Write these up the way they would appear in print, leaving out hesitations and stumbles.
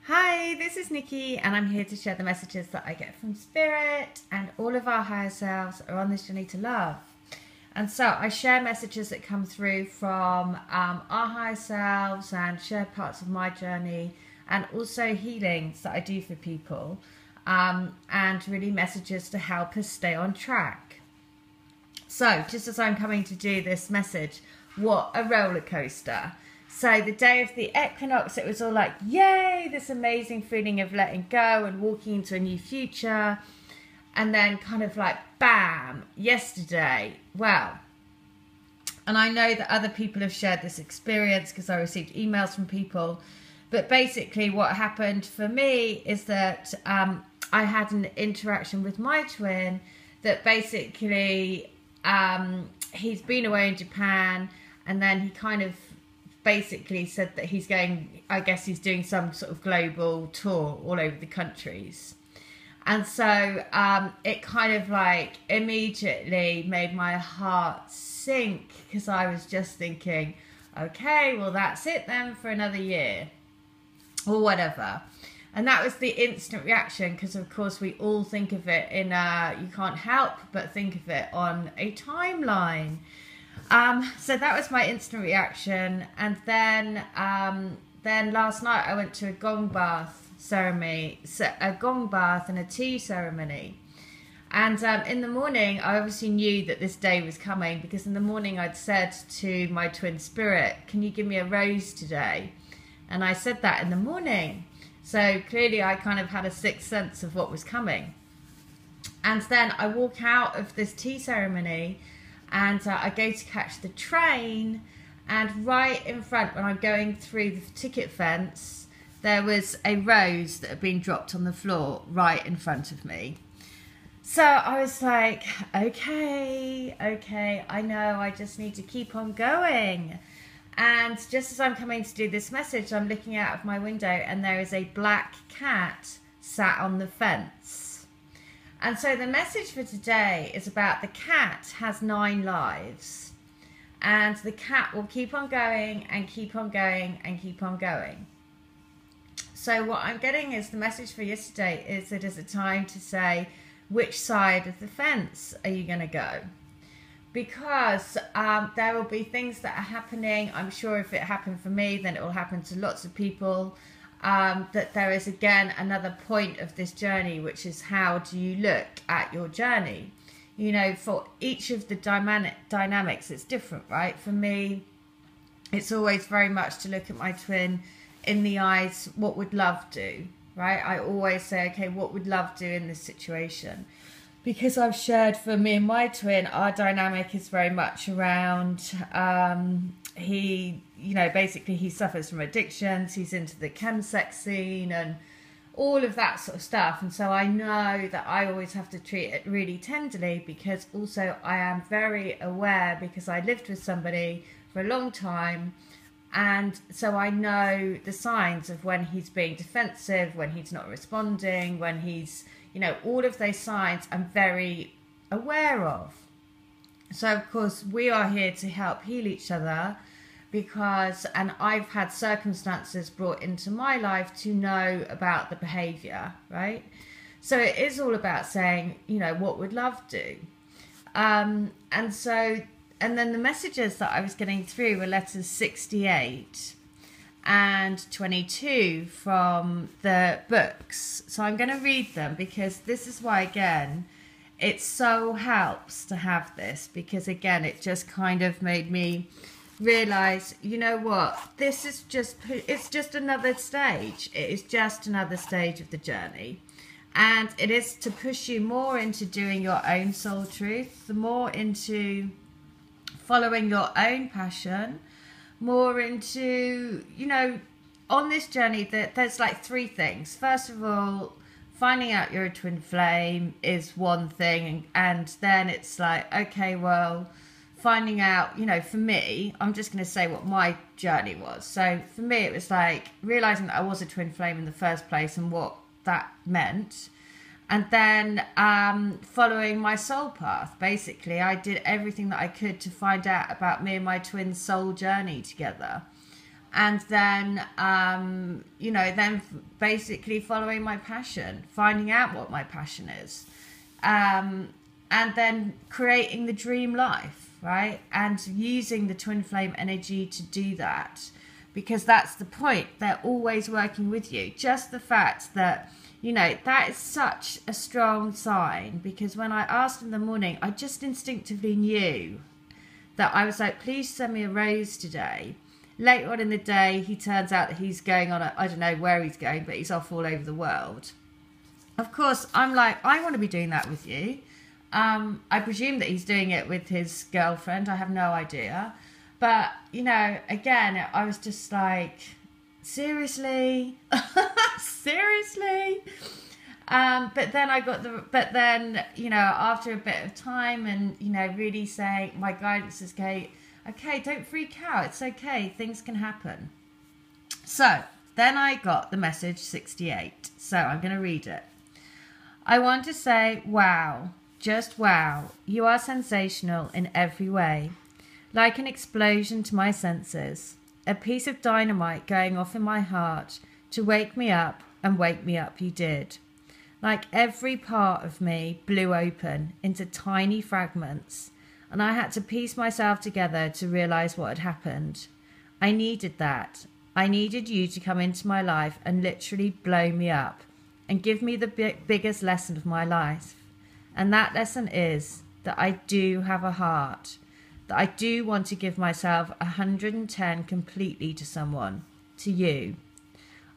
Hi, this is Nikki, and I'm here to share the messages that I get from Spirit, and all of our higher selves are on this journey to love. And so I share messages that come through from our higher selves and share parts of my journey, and also healings that I do for people, and really messages to help us stay on track. So just as I'm coming to do this message, what a roller coaster. So the day of the equinox, it was all like, yay, this amazing feeling of letting go and walking into a new future. And then kind of like, bam, yesterday. Well, and I know that other people have shared this experience because I received emails from people. But basically what happened for me is that I had an interaction with my twin that basically he's been away in Japan, and then he kind of basically said that he's going, I guess he's doing some sort of global tour all over the countries. And so it kind of like immediately made my heart sink, because I was just thinking, okay, well that's it then for another year or whatever. And that was the instant reaction, because of course we all think of it in you can't help but think of it on a timeline. So that was my instant reaction. And then last night I went to a gong bath ceremony, a gong bath and a tea ceremony. And in the morning, I obviously knew that this day was coming, because in the morning I'd said to my twin spirit, can you give me a rose today? And I said that in the morning. So clearly I kind of had a sixth sense of what was coming. And then I walk out of this tea ceremony, and I go to catch the train, and right in front, when I'm going through the ticket fence, there was a rose that had been dropped on the floor right in front of me. So I was like, okay, I know, I just need to keep on going. And just as I'm coming to do this message, I'm looking out of my window, and there is a black cat sat on the fence. And so the message for today is about the cat has 9 lives, and the cat will keep on going and keep on going and keep on going. So what I'm getting is, the message for yesterday is that it's a time to say, which side of the fence are you going to go? Because there will be things that are happening. I'm sure if it happened for me, then it will happen to lots of people. That there is again another point of this journey, which is, how do you look at your journey? You know, for each of the dynamics, it's different, right? For me, it's always very much to look at my twin in the eyes. What would love do, right? I always say, okay, what would love do in this situation? Because I've shared, for me and my twin, our dynamic is very much around, he, you know, basically he suffers from addictions, he's into the chemsex scene and all of that sort of stuff. And so I know that I always have to treat it really tenderly, because also I am very aware, because I lived with somebody for a long time. And so I know the signs of when he's being defensive, when he's not responding, when he's, you know, all of those signs I'm very aware of. So of course we are here to help heal each other, because, and I've had circumstances brought into my life to know about the behaviour, right? So it is all about saying, you know, what would love do? And then the messages that I was getting through were letters 68 and 22 from the books. So I'm going to read them, because this is why, again, it so helps to have this, because again, it just kind of made me realize, you know what, this is just, it's just another stage. It is just another stage of the journey. And it is to push you more into doing your own soul truth, the more into following your own passion, more into, you know, on this journey, that there's like 3 things. First of all, finding out you're a twin flame is one thing, and then it's like, okay, well, finding out, you know, for me, I'm just going to say what my journey was. So for me, it was like realizing that I was a twin flame in the first place and what that meant. And then following my soul path. Basically, I did everything that I could to find out about me and my twin soul journey together. And then, you know, then basically following my passion, finding out what my passion is. And then creating the dream life, right? And using the twin flame energy to do that. Because that's the point. They're always working with you. Just the fact that, you know, that is such a strong sign. Because when I asked in the morning, I just instinctively knew that I was like, please send me a rose today. Later on in the day, he turns out that he's going on I don't know where he's going, but he's off all over the world. Of course, I'm like, I want to be doing that with you. I presume that he's doing it with his girlfriend. I have no idea. But, you know, again, I was just like, seriously? Seriously? But then, you know, after a bit of time and, you know, really saying, my guidance is okay, don't freak out. It's okay. Things can happen. So then I got the message 68. So I'm going to read it. I want to say, wow, just wow. You are sensational in every way. Like an explosion to my senses. A piece of dynamite going off in my heart to wake me up, and wake me up you did. Like every part of me blew open into tiny fragments, and I had to piece myself together to realize what had happened. I needed that. I needed you to come into my life and literally blow me up and give me the biggest lesson of my life. And that lesson is that I do have a heart, that I do want to give myself 110 completely to someone, to you.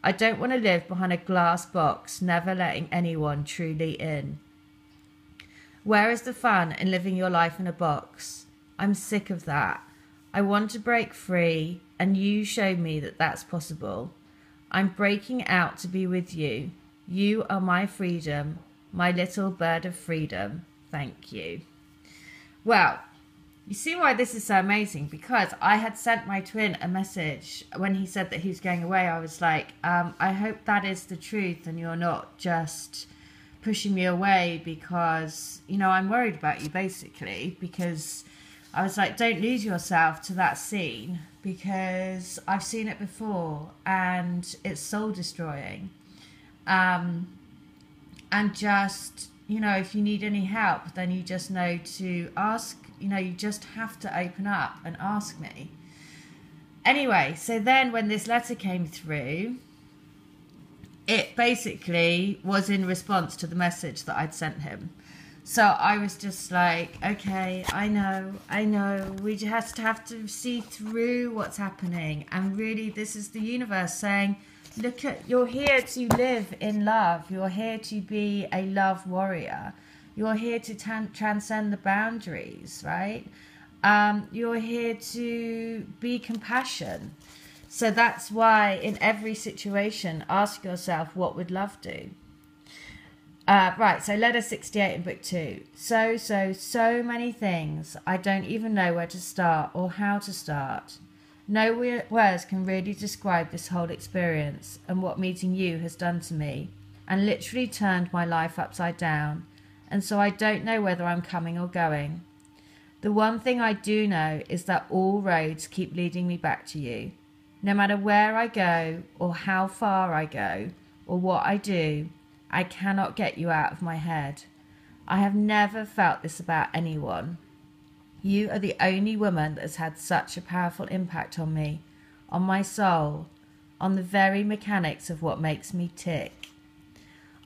I don't want to live behind a glass box, never letting anyone truly in. Where is the fun in living your life in a box? I'm sick of that. I want to break free, and you show me that that's possible. I'm breaking out to be with you. You are my freedom, my little bird of freedom. Thank you. Well, you see why this is so amazing? Because I had sent my twin a message when he said that he was going away. I was like, I hope that is the truth and you're not just pushing me away because, you know, I'm worried about you, basically. Because I was like, don't lose yourself to that scene, because I've seen it before and it's soul destroying. And just, you know, if you need any help, then you just know to ask. You know, you just have to open up and ask me. Anyway, so then when this letter came through, it basically was in response to the message that I'd sent him. So I was just like, okay, I know. We just have to see through what's happening. And really, this is the universe saying, look, you're here to live in love. You're here to be a love warrior. You're here to transcend the boundaries, right? You're here to be compassion. So that's why in every situation, ask yourself, what would love do? Right, so letter 68 in book 2. So many things. I don't even know where to start or how to start. No words can really describe this whole experience and what meeting you has done to me, and literally turned my life upside down. And so I don't know whether I'm coming or going. The one thing I do know is that all roads keep leading me back to you. No matter where I go or how far I go or what I do, I cannot get you out of my head. I have never felt this about anyone. You are the only woman that has had such a powerful impact on me, on my soul, on the very mechanics of what makes me tick.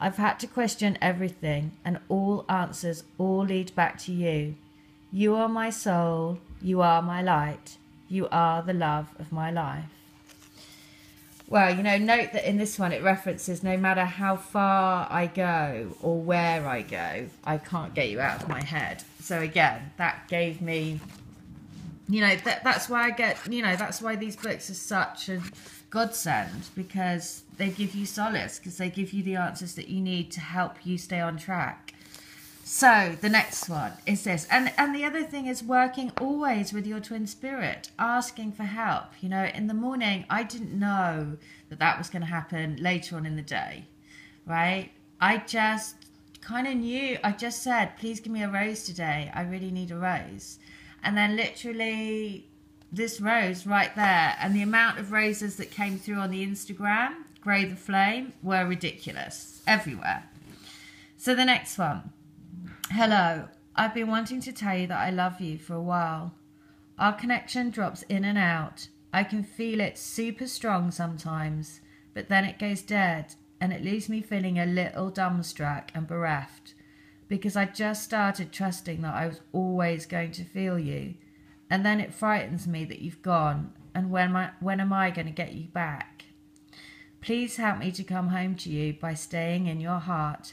I've had to question everything, and all answers all lead back to you. You are my soul. You are my light. You are the love of my life. Well, you know, note that in this one it references no matter how far I go or where I go, I can't get you out of my head. So again, that gave me, you know, that's why I get, you know, that's why these books are such a godsend, because they give you solace, because they give you the answers that you need to help you stay on track. So the next one is this, and the other thing is working always with your twin spirit, asking for help. You know, in the morning I didn't know that was going to happen later on in the day, right? I just kind of knew. I just said, please give me a rose today, I really need a rose. And then literally this rose right there, and the amount of roses that came through on the Instagram, Grey the Flame, were ridiculous everywhere. So the next one. Hello, I've been wanting to tell you that I love you for a while. Our connection drops in and out. I can feel it super strong sometimes, but then it goes dead, and it leaves me feeling a little dumbstruck and bereft, because I just started trusting that I was always going to feel you, and then it frightens me that you've gone, and when am I going to get you back? Please help me to come home to you by staying in your heart.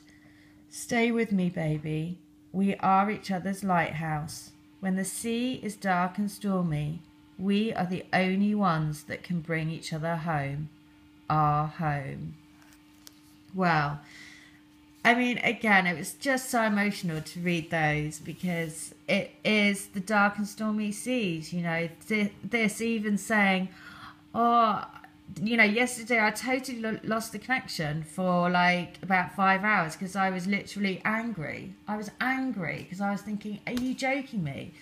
Stay with me, baby. We are each other's lighthouse. When the sea is dark and stormy, we are the only ones that can bring each other home. Our home. Well, I mean, again, it was just so emotional to read those, because it is the dark and stormy seas, you know, this even saying, oh, you know, yesterday I totally lost the connection for like about 5 hours because I was literally angry. I was angry because I was thinking, are you joking me?